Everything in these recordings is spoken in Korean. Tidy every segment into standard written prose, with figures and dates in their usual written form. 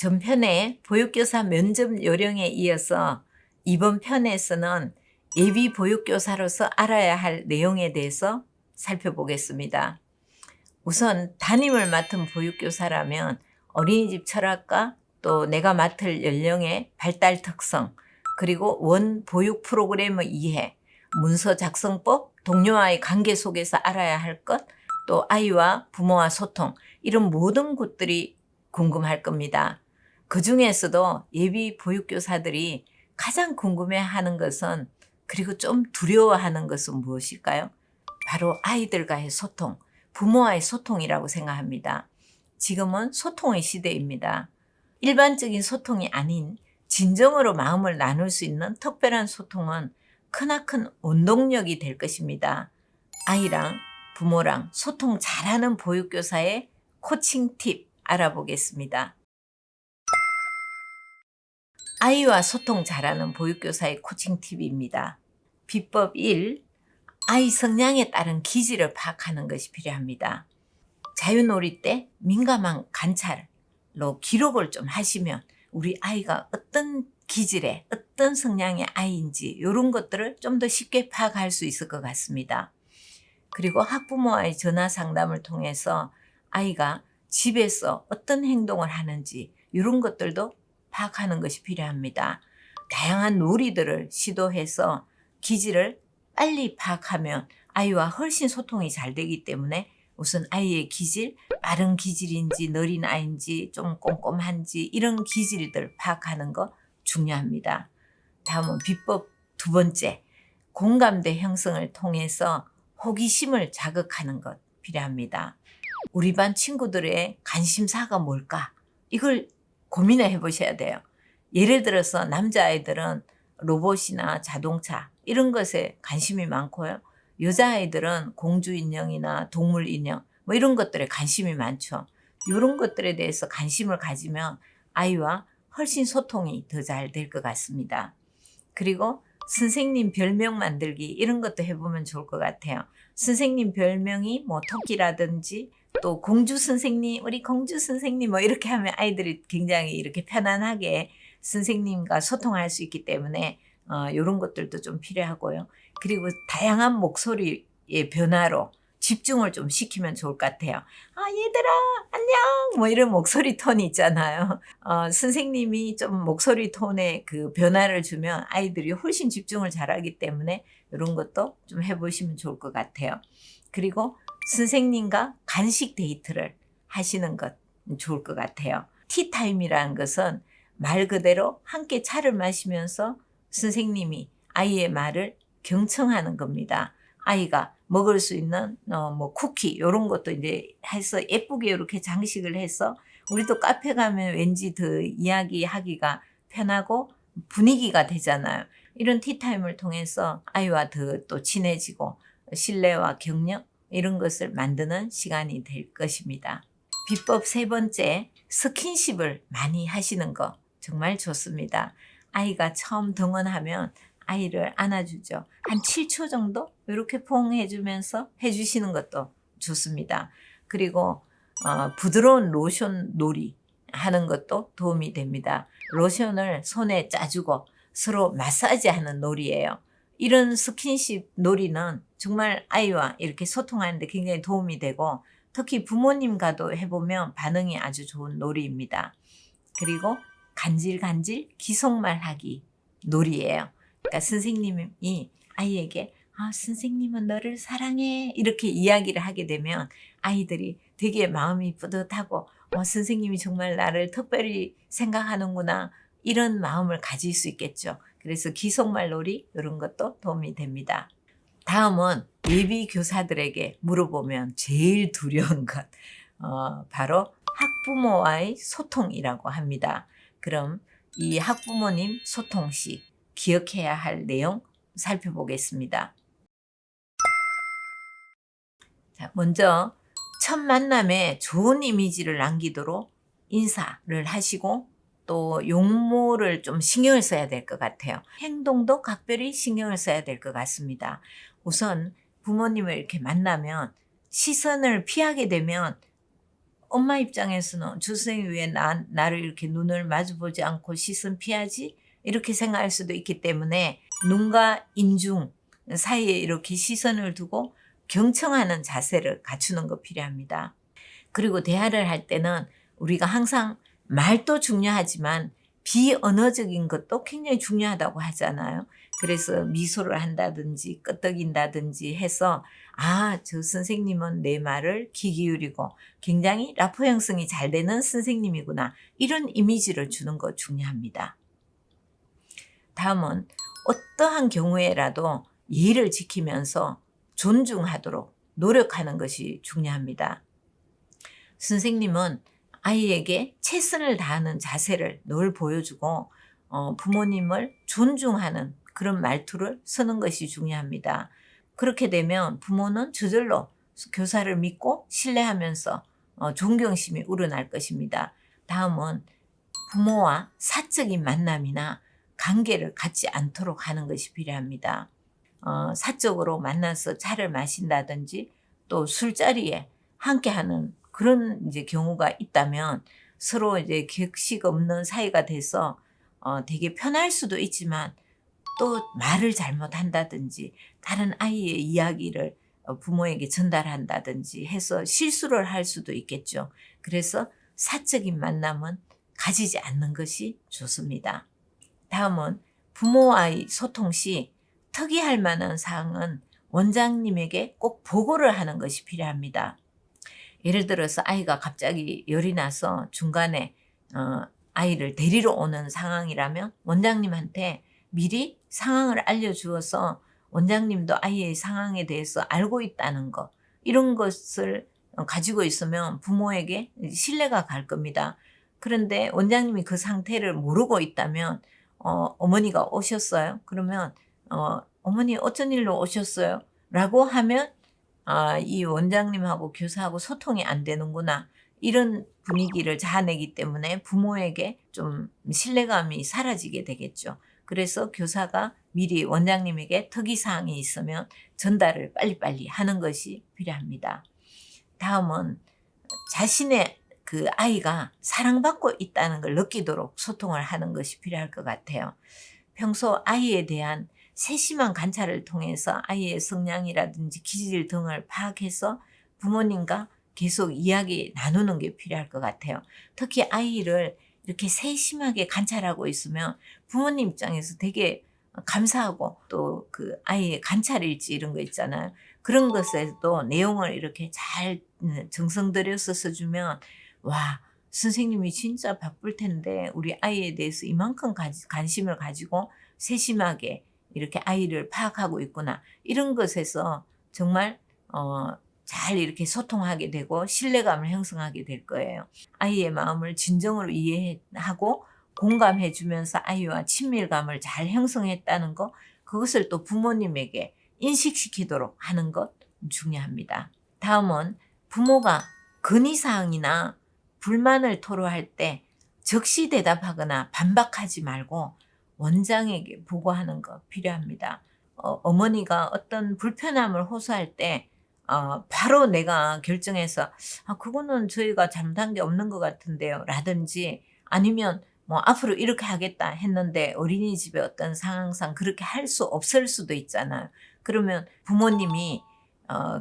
전편의 보육교사 면접 요령에 이어서 이번 편에서는 예비 보육교사로서 알아야 할 내용에 대해서 살펴보겠습니다. 우선 담임을 맡은 보육교사라면 어린이집 철학과 또 내가 맡을 연령의 발달 특성, 그리고 원 보육 프로그램의 이해, 문서 작성법, 동료와의 관계 속에서 알아야 할 것, 또 아이와 부모와 소통, 이런 모든 것들이 궁금할 겁니다. 그 중에서도 예비 보육교사들이 가장 궁금해하는 것은, 그리고 좀 두려워하는 것은 무엇일까요? 바로 아이들과의 소통, 부모와의 소통이라고 생각합니다. 지금은 소통의 시대입니다. 일반적인 소통이 아닌 진정으로 마음을 나눌 수 있는 특별한 소통은 크나큰 원동력이 될 것입니다. 아이랑 부모랑 소통 잘하는 보육교사의 코칭 팁 알아보겠습니다. 아이와 소통 잘하는 보육교사의 코칭 팁입니다. 비법 1. 아이 성향에 따른 기질을 파악하는 것이 필요합니다. 자유놀이 때 민감한 관찰로 기록을 좀 하시면 우리 아이가 어떤 기질의 어떤 성향의 아이인지 이런 것들을 좀 더 쉽게 파악할 수 있을 것 같습니다. 그리고 학부모와의 전화 상담을 통해서 아이가 집에서 어떤 행동을 하는지 이런 것들도 파악하는 것이 필요합니다. 다양한 놀이들을 시도해서 기질을 빨리 파악하면 아이와 훨씬 소통이 잘 되기 때문에 우선 아이의 기질, 빠른 기질인지 느린 아이인지 좀 꼼꼼한지 이런 기질들 파악하는 거 중요합니다. 다음은 비법 2번째, 공감대 형성을 통해서 호기심을 자극하는 것 필요합니다. 우리 반 친구들의 관심사가 뭘까? 이걸 고민해 보셔야 돼요. 예를 들어서 남자아이들은 로봇이나 자동차 이런 것에 관심이 많고요. 여자아이들은 공주인형이나 동물인형 뭐 이런 것들에 관심이 많죠. 이런 것들에 대해서 관심을 가지면 아이와 훨씬 소통이 더 잘 될 것 같습니다. 그리고 선생님 별명 만들기 이런 것도 해보면 좋을 것 같아요. 선생님 별명이 뭐 토끼라든지 또 공주 선생님, 우리 공주 선생님 뭐 이렇게 하면 아이들이 굉장히 이렇게 편안하게 선생님과 소통할 수 있기 때문에 이런 것들도 좀 필요하고요. 그리고 다양한 목소리의 변화로 집중을 좀 시키면 좋을 것 같아요. 얘들아 안녕 뭐 이런 목소리 톤이 있잖아요. 선생님이 좀 목소리 톤에 그 변화를 주면 아이들이 훨씬 집중을 잘하기 때문에 이런 것도 좀 해보시면 좋을 것 같아요. 그리고 선생님과 간식 데이트를 하시는 것 좋을 것 같아요. 티타임이라는 것은 말 그대로 함께 차를 마시면서 선생님이 아이의 말을 경청하는 겁니다. 아이가 먹을 수 있는 뭐 쿠키 이런 것도 이제 해서 예쁘게 이렇게 장식을 해서 우리도 카페 가면 왠지 더 이야기하기가 편하고 분위기가 되잖아요. 이런 티타임을 통해서 아이와 더 또 친해지고 신뢰와 격려 이런 것을 만드는 시간이 될 것입니다. 비법 3번째, 스킨십을 많이 하시는 거 정말 좋습니다. 아이가 처음 등원하면 아이를 안아주죠. 한 7초 정도 이렇게 포옹해주면서 해주시는 것도 좋습니다. 그리고 부드러운 로션 놀이 하는 것도 도움이 됩니다. 로션을 손에 짜주고 서로 마사지하는 놀이예요. 이런 스킨십 놀이는 정말 아이와 이렇게 소통하는데 굉장히 도움이 되고 특히 부모님과도 해보면 반응이 아주 좋은 놀이입니다. 그리고 간질간질 기속말하기 놀이예요. 그러니까 선생님이 아이에게 선생님은 너를 사랑해 이렇게 이야기를 하게 되면 아이들이 되게 마음이 뿌듯하고 선생님이 정말 나를 특별히 생각하는구나 이런 마음을 가질 수 있겠죠. 그래서 기속말놀이 이런 것도 도움이 됩니다. 다음은 예비 교사들에게 물어보면 제일 두려운 것 바로 학부모와의 소통이라고 합니다. 그럼 이 학부모님 소통 시 기억해야 할 내용 살펴보겠습니다. 자, 먼저 첫 만남에 좋은 이미지를 남기도록 인사를 하시고 또 용모를 좀 신경을 써야 될 것 같아요. 행동도 각별히 신경을 써야 될 것 같습니다. 우선 부모님을 이렇게 만나면 시선을 피하게 되면 엄마 입장에서는 저 선생님이 왜 나를 이렇게 눈을 마주보지 않고 시선 피하지? 이렇게 생각할 수도 있기 때문에 눈과 인중 사이에 이렇게 시선을 두고 경청하는 자세를 갖추는 거 필요합니다. 그리고 대화를 할 때는 우리가 항상 말도 중요하지만 비언어적인 것도 굉장히 중요하다고 하잖아요. 그래서 미소를 한다든지 끄덕인다든지 해서 저 선생님은 내 말을 귀 기울이고 굉장히 라포 형성이 잘 되는 선생님이구나. 이런 이미지를 주는 거 중요합니다. 다음은 어떠한 경우에라도 예의를 지키면서 존중하도록 노력하는 것이 중요합니다. 선생님은 아이에게 최선을 다하는 자세를 늘 보여주고 부모님을 존중하는 그런 말투를 쓰는 것이 중요합니다. 그렇게 되면 부모는 저절로 교사를 믿고 신뢰하면서 존경심이 우러날 것입니다. 다음은 부모와 사적인 만남이나 관계를 갖지 않도록 하는 것이 필요합니다. 사적으로 만나서 차를 마신다든지 또 술자리에 함께하는 그런 이제 경우가 있다면 서로 이제 격식 없는 사이가 돼서 되게 편할 수도 있지만 또 말을 잘못한다든지 다른 아이의 이야기를 부모에게 전달한다든지 해서 실수를 할 수도 있겠죠. 그래서 사적인 만남은 가지지 않는 것이 좋습니다. 다음은 부모와의 소통 시 특이할 만한 사항은 원장님에게 꼭 보고를 하는 것이 필요합니다. 예를 들어서 아이가 갑자기 열이 나서 중간에 아이를 데리러 오는 상황이라면 원장님한테 미리 상황을 알려주어서 원장님도 아이의 상황에 대해서 알고 있다는 것, 이런 것을 가지고 있으면 부모에게 신뢰가 갈 겁니다. 그런데 원장님이 그 상태를 모르고 있다면 어머니가 오셨어요? 그러면 어머니 어쩐 일로 오셨어요? 라고 하면 이 원장님하고 교사하고 소통이 안 되는구나. 이런 분위기를 자아내기 때문에 부모에게 좀 신뢰감이 사라지게 되겠죠. 그래서 교사가 미리 원장님에게 특이사항이 있으면 전달을 빨리빨리 하는 것이 필요합니다. 다음은 자신의 그 아이가 사랑받고 있다는 걸 느끼도록 소통을 하는 것이 필요할 것 같아요. 평소 아이에 대한 세심한 관찰을 통해서 아이의 성향이라든지 기질 등을 파악해서 부모님과 계속 이야기 나누는 게 필요할 것 같아요. 특히 아이를 이렇게 세심하게 관찰하고 있으면 부모님 입장에서 되게 감사하고 또 그 아이의 관찰일지 이런 거 있잖아요. 그런 것에도 내용을 이렇게 잘 정성 들여서 써주면 와, 선생님이 진짜 바쁠 텐데 우리 아이에 대해서 이만큼 관심을 가지고 세심하게 이렇게 아이를 파악하고 있구나. 이런 것에서 정말 잘 이렇게 소통하게 되고 신뢰감을 형성하게 될 거예요. 아이의 마음을 진정으로 이해하고 공감해 주면서 아이와 친밀감을 잘 형성했다는 것, 그것을 또 부모님에게 인식시키도록 하는 것 중요합니다. 다음은 부모가 건의사항이나 불만을 토로할 때 즉시 대답하거나 반박하지 말고 원장에게 보고하는 거 필요합니다. 어머니가 어떤 불편함을 호소할 때 바로 내가 결정해서 그거는 저희가 잘못한 게 없는 것 같은데요 라든지 아니면 뭐 앞으로 이렇게 하겠다 했는데 어린이집의 어떤 상황상 그렇게 할 수 없을 수도 있잖아요. 그러면 부모님이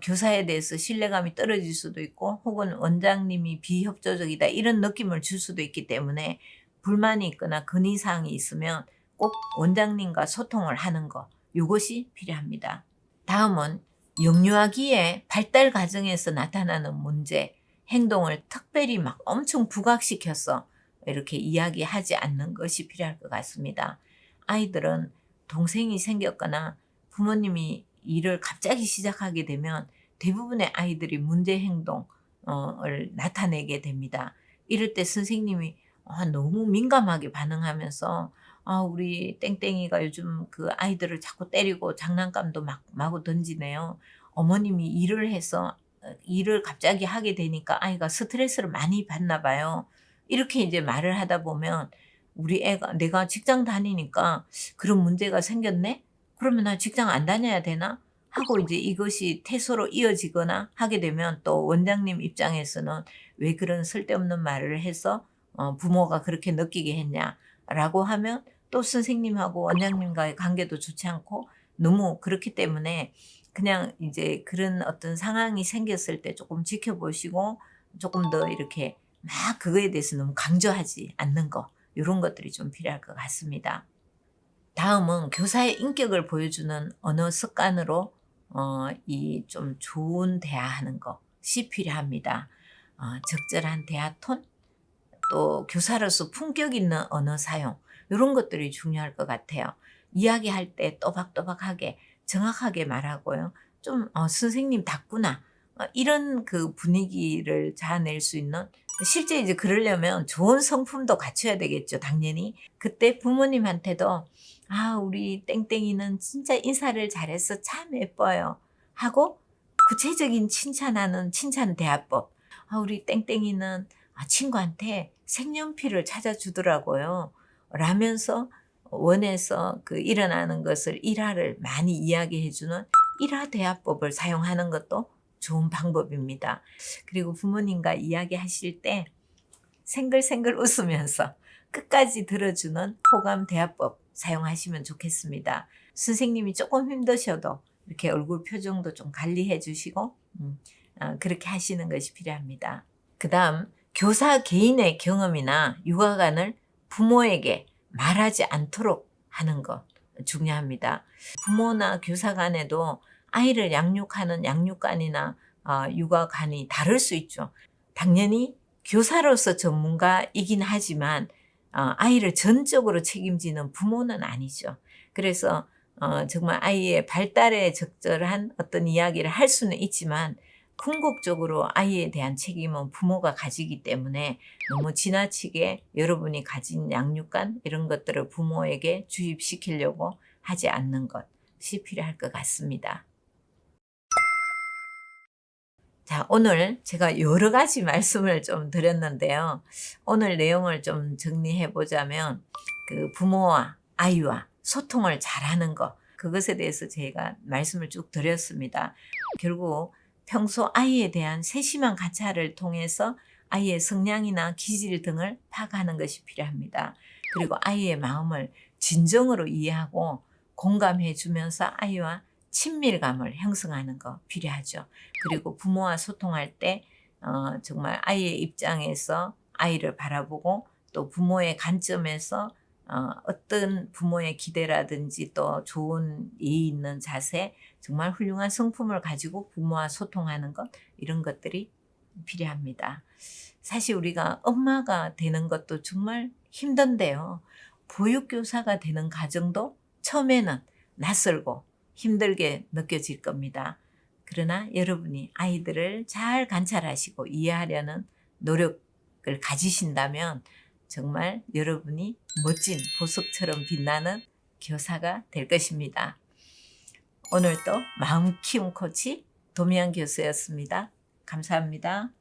교사에 대해서 신뢰감이 떨어질 수도 있고 혹은 원장님이 비협조적이다 이런 느낌을 줄 수도 있기 때문에 불만이 있거나 건의사항이 있으면 꼭 원장님과 소통을 하는 것, 이것이 필요합니다. 다음은 영유아기의 발달 과정에서 나타나는 문제, 행동을 특별히 막 엄청 부각시켜서 이렇게 이야기하지 않는 것이 필요할 것 같습니다. 아이들은 동생이 생겼거나 부모님이 일을 갑자기 시작하게 되면 대부분의 아이들이 문제 행동을 나타내게 됩니다. 이럴 때 선생님이 너무 민감하게 반응하면서 우리 땡땡이가 요즘 그 아이들을 자꾸 때리고 장난감도 막 마구 던지네요. 어머님이 일을 해서 일을 갑자기 하게 되니까 아이가 스트레스를 많이 받나 봐요. 이렇게 이제 말을 하다 보면 우리 애가 내가 직장 다니니까 그런 문제가 생겼네? 그러면 나 직장 안 다녀야 되나? 하고 이제 이것이 태소로 이어지거나 하게 되면 또 원장님 입장에서는 왜 그런 쓸데없는 말을 해서 부모가 그렇게 느끼게 했냐라고 하면 또 선생님하고 원장님과의 관계도 좋지 않고 너무 그렇기 때문에 그냥 이제 그런 어떤 상황이 생겼을 때 조금 지켜보시고 조금 더 이렇게 막 그거에 대해서 너무 강조하지 않는 거 이런 것들이 좀 필요할 것 같습니다. 다음은 교사의 인격을 보여주는 언어 습관으로 이 좀 좋은 대화하는 것이 필요합니다. 적절한 대화 톤, 또 교사로서 품격 있는 언어 사용 이런 것들이 중요할 것 같아요. 이야기할 때 또박또박하게 정확하게 말하고요. 좀 선생님답구나 이런 그 분위기를 자아낼 수 있는 실제 이제 그러려면 좋은 성품도 갖춰야 되겠죠. 당연히 그때 부모님한테도 우리 땡땡이는 진짜 인사를 잘해서 참 예뻐요 하고 구체적인 칭찬하는 칭찬 대화법. 우리 땡땡이는 친구한테 색연필을 찾아주더라고요. 라면서 원에서 그 일어나는 것을 일화를 많이 이야기해주는 일화 대화법을 사용하는 것도 좋은 방법입니다. 그리고 부모님과 이야기하실 때 생글생글 웃으면서 끝까지 들어주는 호감 대화법 사용하시면 좋겠습니다. 선생님이 조금 힘드셔도 이렇게 얼굴 표정도 좀 관리해 주시고 그렇게 하시는 것이 필요합니다. 그 다음 교사 개인의 경험이나 육아관을 부모에게 말하지 않도록 하는 것 중요합니다. 부모나 교사 간에도 아이를 양육하는 양육관이나 육아관이 다를 수 있죠. 당연히 교사로서 전문가이긴 하지만 아이를 전적으로 책임지는 부모는 아니죠. 그래서 정말 아이의 발달에 적절한 어떤 이야기를 할 수는 있지만 궁극적으로 아이에 대한 책임은 부모가 가지기 때문에 너무 지나치게 여러분이 가진 양육관 이런 것들을 부모에게 주입시키려고 하지 않는 것이 필요할 것 같습니다. 자, 오늘 제가 여러 가지 말씀을 좀 드렸는데요. 오늘 내용을 좀 정리해 보자면 그 부모와 아이와 소통을 잘하는 것 그것에 대해서 제가 말씀을 쭉 드렸습니다. 결국 평소 아이에 대한 세심한 관찰을 통해서 아이의 성향이나 기질 등을 파악하는 것이 필요합니다. 그리고 아이의 마음을 진정으로 이해하고 공감해 주면서 아이와 친밀감을 형성하는 거 필요하죠. 그리고 부모와 소통할 때 정말 아이의 입장에서 아이를 바라보고 또 부모의 관점에서 어떤 부모의 기대라든지 또 좋은 예의 있는 자세 정말 훌륭한 성품을 가지고 부모와 소통하는 것 이런 것들이 필요합니다. 사실 우리가 엄마가 되는 것도 정말 힘든데요. 보육교사가 되는 과정도 처음에는 낯설고 힘들게 느껴질 겁니다. 그러나 여러분이 아이들을 잘 관찰하시고 이해하려는 노력을 가지신다면 정말 여러분이 멋진 보석처럼 빛나는 교사가 될 것입니다. 오늘도 마음 키움 코치 도미안 교수였습니다. 감사합니다.